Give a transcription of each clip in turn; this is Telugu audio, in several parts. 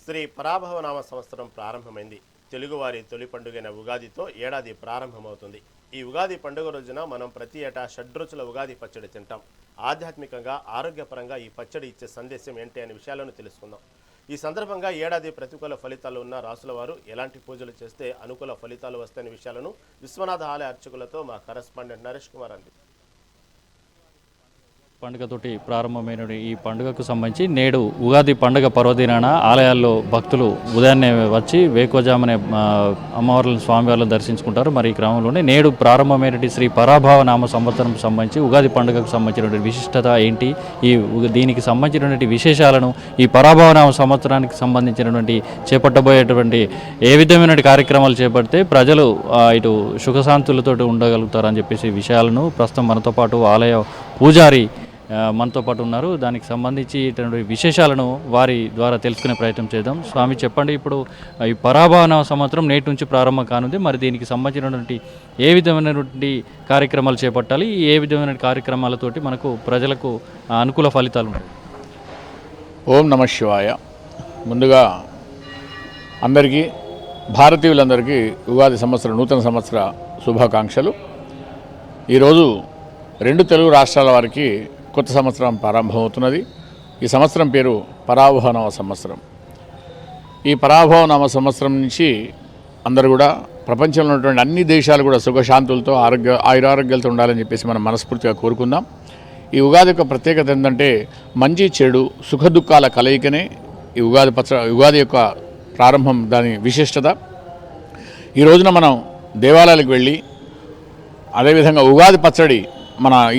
శ్రీ పరాభవనామ సంవత్సరం ప్రారంభమైంది. తెలుగువారి తొలి పండుగైన ఉగాదితో ఏడాది ప్రారంభమవుతుంది. ఈ ఉగాది పండుగ రోజున మనం ప్రతి ఏటా షడ్రుచుల ఉగాది పచ్చడి తింటాం. ఆధ్యాత్మికంగా, ఆరోగ్యపరంగా ఈ పచ్చడి ఇచ్చే సందేశం ఏంటి అనే విషయాలను తెలుసుకుందాం. ఈ సందర్భంగా ఏడాది ప్రతికూల ఫలితాలు ఉన్న రాసుల వారు ఎలాంటి పూజలు చేస్తే అనుకూల ఫలితాలు వస్తాయనే విషయాలను విశ్వనాథ ఆలయ అర్చకులతో మా కరెస్పాండెంట్ నరేష్ కుమార్ అందిస్తారు. పండుగతోటి ప్రారంభమైన ఈ పండుగకు సంబంధించి నేడు ఉగాది పండుగ పర్వదినాన ఆలయాల్లో భక్తులు ఉదయాన్నే వచ్చి వేకోజామనే అమ్మవార్లను స్వామివార్లను దర్శించుకుంటారు. మరి ఈ క్రమంలోనే నేడు ప్రారంభమైనటువంటి శ్రీ పరాభవ నామ సంవత్సరం సంబంధించి ఉగాది పండుగకు సంబంధించినటువంటి విశిష్టత ఏంటి, దీనికి సంబంధించినటువంటి విశేషాలను, ఈ పరాభవ నామ సంవత్సరానికి సంబంధించినటువంటి చేపట్టబోయేటువంటి ఏ విధమైన కార్యక్రమాలు చేపడితే ప్రజలు ఇటు సుఖశాంతులతో ఉండగలుగుతారని చెప్పేసి విషయాలను ప్రస్తుతం మనతో పాటు ఆలయ పూజారి మనతో పాటు ఉన్నారు. దానికి సంబంధించి విశేషాలను వారి ద్వారా తెలుసుకునే ప్రయత్నం చేద్దాం. స్వామి, చెప్పండి, ఇప్పుడు ఈ పరాభవన సంవత్సరం నేటి నుంచి ప్రారంభం కానుంది. మరి దీనికి సంబంధించినటువంటి ఏ విధమైనటువంటి కార్యక్రమాలు చేపట్టాలి, ఏ విధమైన కార్యక్రమాలతోటి మనకు ప్రజలకు అనుకూల ఫలితాలు ఉంటాయి? ఓం నమ శివాయ. ముందుగా అందరికీ, భారతీయులందరికీ ఉగాది సంవత్సరం, నూతన సంవత్సర శుభాకాంక్షలు. ఈరోజు రెండు తెలుగు రాష్ట్రాల వారికి కొత్త సంవత్సరం ప్రారంభమవుతున్నది. ఈ సంవత్సరం పేరు పరాభవనామ సంవత్సరం. ఈ పరాభవనామ సంవత్సరం నుంచి అందరూ కూడా ప్రపంచంలో ఉన్నటువంటి అన్ని దేశాలు కూడా సుఖశాంతులతో ఆయురారోగ్యాలతో ఉండాలని చెప్పేసి మనం మనస్ఫూర్తిగా కోరుకుందాం. ఈ ఉగాది యొక్క ప్రత్యేకత ఏంటంటే మంచి చెడు సుఖ దుఃఖాల కలయికనే ఈ ఉగాది యొక్క ప్రారంభం, దాని విశిష్టత. ఈ రోజున మనం దేవాలయాలకు వెళ్ళి అదేవిధంగా ఉగాది పచ్చడి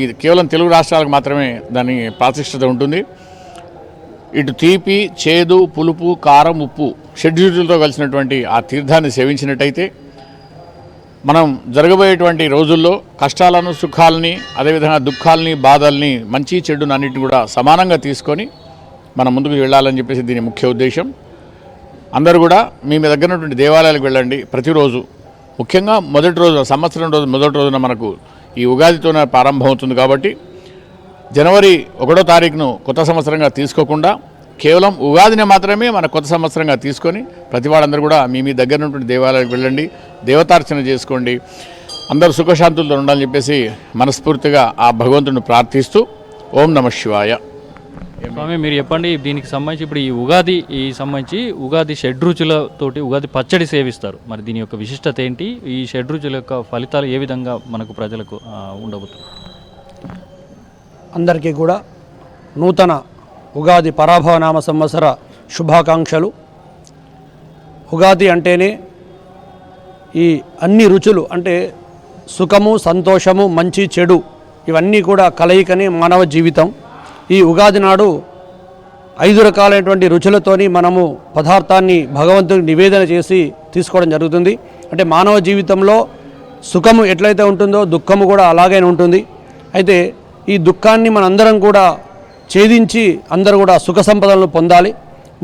ఈ కేవలం తెలుగు రాష్ట్రాలకు మాత్రమే దాని ప్రాతిష్ఠత ఉంటుంది. ఇటు తీపి, చేదు, పులుపు, కారం, ఉప్పు షడ్రుచులతో కలిసినటువంటి ఆ తీర్థాన్ని సేవించినట్టయితే మనం జరగబోయేటువంటి రోజుల్లో కష్టాలను, సుఖాలని, అదేవిధంగా దుఃఖాలని, బాధల్ని, మంచి చెడుని అన్నిటిని కూడా సమానంగా తీసుకొని మనం ముందుకు వెళ్ళాలని చెప్పేసి దీని ముఖ్య ఉద్దేశం. అందరూ కూడా మీ దగ్గర ఉన్నటువంటి దేవాలయాలకు వెళ్ళండి. ప్రతిరోజు, ముఖ్యంగా మొదటి రోజు, సంవత్సరం రోజు మొదటి రోజున మనకు ఈ ఉగాదితోనే ప్రారంభమవుతుంది కాబట్టి జనవరి 1వ తారీఖును కొత్త సంవత్సరంగా తీసుకోకుండా కేవలం ఉగాదిని మాత్రమే మన కొత్త సంవత్సరంగా తీసుకొని ప్రతి వాళ్ళందరూ కూడా మీ దగ్గర ఉన్నటువంటి దేవాలయాలకు వెళ్ళండి, దేవతార్చన చేసుకోండి, అందరూ సుఖశాంతులతో ఉండాలని చెప్పేసి మనస్ఫూర్తిగా ఆ భగవంతుడిని ప్రార్థిస్తూ ఓం నమ శివాయ. స్వామి, మీరు చెప్పండి, దీనికి సంబంధించి ఇప్పుడు ఈ సంబంధించి ఉగాది షడ్రుచులతోటి ఉగాది పచ్చడి సేవిస్తారు. మరి దీని యొక్క విశిష్టత ఏంటి, ఈ షడ్రుచుల యొక్క ఫలితాలు ఏ విధంగా మనకు ప్రజలకు ఉండబోతుంది? అందరికీ కూడా నూతన ఉగాది పరాభవనామ సంవత్సర శుభాకాంక్షలు. ఉగాది అంటేనే ఈ అన్ని రుచులు, అంటే సుఖము, సంతోషము, మంచి చెడు, ఇవన్నీ కూడా కలయికనే మానవ జీవితం. ఈ ఉగాది నాడు 5 రకాలైనటువంటి రుచులతోని మనము పదార్థాన్ని భగవంతుడికి నివేదన చేసి తీసుకోవడం జరుగుతుంది. అంటే మానవ జీవితంలో సుఖము ఎట్లయితే ఉంటుందో దుఃఖము కూడా అలాగే ఉంటుంది. అయితే ఈ దుఃఖాన్ని మనందరం కూడా ఛేదించి అందరూ కూడా సుఖ సంపదలను పొందాలి.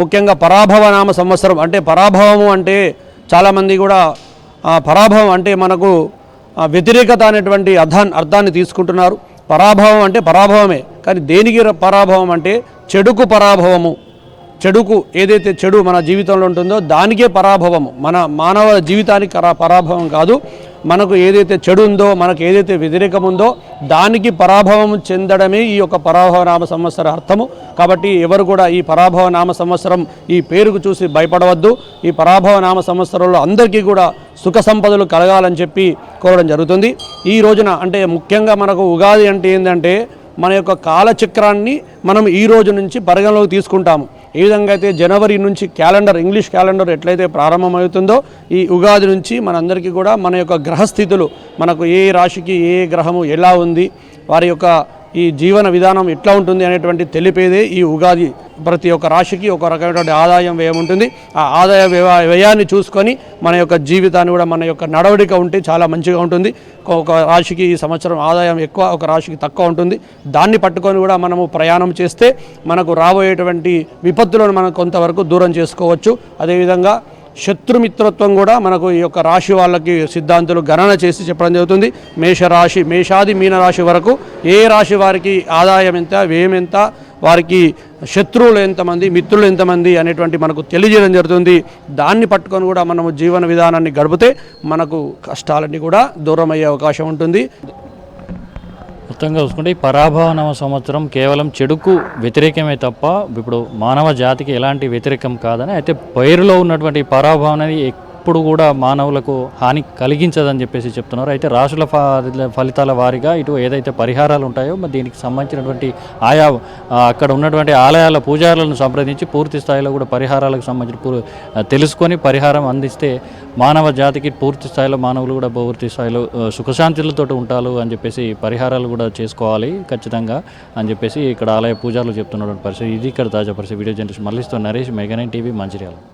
ముఖ్యంగా పరాభవనామ సంవత్సరం అంటే పరాభవము అంటే చాలామంది కూడా పరాభవం అంటే మనకు వ్యతిరేకత అనేటువంటి అర్థాన్ని తీసుకుంటున్నారు. పరాభవం అంటే పరాభవమే, కానీ దేనికి పరాభవం అంటే చెడుకు పరాభవము. చెడుకు ఏదైతే చెడు మన జీవితంలో ఉంటుందో దానికే పరాభవము. మన మానవ జీవితానికి పరాభవం కాదు. మనకు ఏదైతే చెడు ఉందో, మనకు ఏదైతే వ్యతిరేకం ఉందో దానికి పరాభవం చెందడమే ఈ యొక్క పరాభవనామ సంవత్సర అర్థము. కాబట్టి ఎవరు కూడా ఈ పరాభవనామ సంవత్సరం ఈ పేరుకు చూసి భయపడవద్దు. ఈ పరాభవనామ సంవత్సరంలో అందరికీ కూడా సుఖ సంపదలు కలగాలని చెప్పి కోరడం జరుగుతుంది. ఈ రోజున అంటే ముఖ్యంగా మనకు ఉగాది అంటే ఏంటంటే మన యొక్క కాలచక్రాన్ని మనం ఈ రోజు నుంచి పరిగణలోకి తీసుకుంటాము. ఏ విధంగా అయితే జనవరి నుంచి క్యాలెండర్, ఇంగ్లీష్ క్యాలెండర్ ఎట్లయితే ప్రారంభమవుతుందో ఈ ఉగాది నుంచి మనందరికీ కూడా మన యొక్క గ్రహస్థితులు, మనకు ఏ రాశికి ఏ గ్రహము ఎలా ఉంది, వారి యొక్క ఈ జీవన విధానం ఎట్లా ఉంటుంది అనేటువంటి తెలిపేదే ఈ ఉగాది. ప్రతి ఒక్క రాశికి ఒక రకమైనటువంటి ఆదాయం వ్యయం ఉంటుంది. ఆ ఆదాయ వ్యయాన్ని చూసుకొని మన యొక్క జీవితాన్ని కూడా, మన యొక్క నడవడిక ఉంటే చాలా మంచిగా ఉంటుంది. ఒక రాశికి ఈ సంవత్సరం ఆదాయం ఎక్కువ, ఒక రాశికి తక్కువ ఉంటుంది. దాన్ని పట్టుకొని కూడా మనము ప్రయాణం చేస్తే మనకు రాబోయేటువంటి విపత్తులను మనం కొంతవరకు దూరం చేసుకోవచ్చు. అదేవిధంగా శత్రుమిత్రత్వం కూడా మనకు ఈ యొక్క రాశి వాళ్ళకి సిద్ధాంతులు గణన చేసి చెప్పడం జరుగుతుంది. మేషరాశి మేషాది మీనరాశి వరకు ఏ రాశి వారికి ఆదాయం ఎంత, వ్యయం ఎంత, వారికి శత్రువులు ఎంతమంది, మిత్రులు ఎంతమంది అనేటువంటి మనకు తెలియజేయడం జరుగుతుంది. దాన్ని పట్టుకొని కూడా మనము జీవన విధానాన్ని గడిపితే మనకు కష్టాలన్నీ కూడా దూరం అయ్యే అవకాశం ఉంటుంది. మొత్తంగా చూసుకుంటే ఈ పరాభవ సంవత్సరం కేవలం చెడుకు వ్యతిరేకమే తప్ప ఇప్పుడు మానవ జాతికి ఎలాంటి వ్యతిరేకం కాదని, అయితే పైరులో ఉన్నటువంటి పరాభవం అనేది ఎప్పుడు కూడా మానవులకు హాని కలిగించదని చెప్పేసి చెప్తున్నారు. అయితే రాశుల ఫలితాల వారీగా ఇటు ఏదైతే పరిహారాలు ఉంటాయో మరి దీనికి సంబంధించినటువంటి ఆయా అక్కడ ఉన్నటువంటి ఆలయాల పూజారులను సంప్రదించి పూర్తి స్థాయిలో కూడా పరిహారాలకు సంబంధించి తెలుసుకొని పరిహారం అందిస్తే మానవ జాతికి పూర్తి స్థాయిలో మానవులు కూడా పూర్తి స్థాయిలో సుఖశాంతులతో ఉంటారు అని చెప్పేసి పరిహారాలు కూడా చేసుకోవాలి ఖచ్చితంగా అని చెప్పేసి ఇక్కడ ఆలయ పూజారులు చెప్తున్నటువంటి పరిస్థితి. ఇది ఇక్కడ తాజా పరిస్థితి. వీడియో జర్నలిస్ట్ మల్లిస్తో నరేష్, మెగా 9 టీవీ, మంచిర్యాల.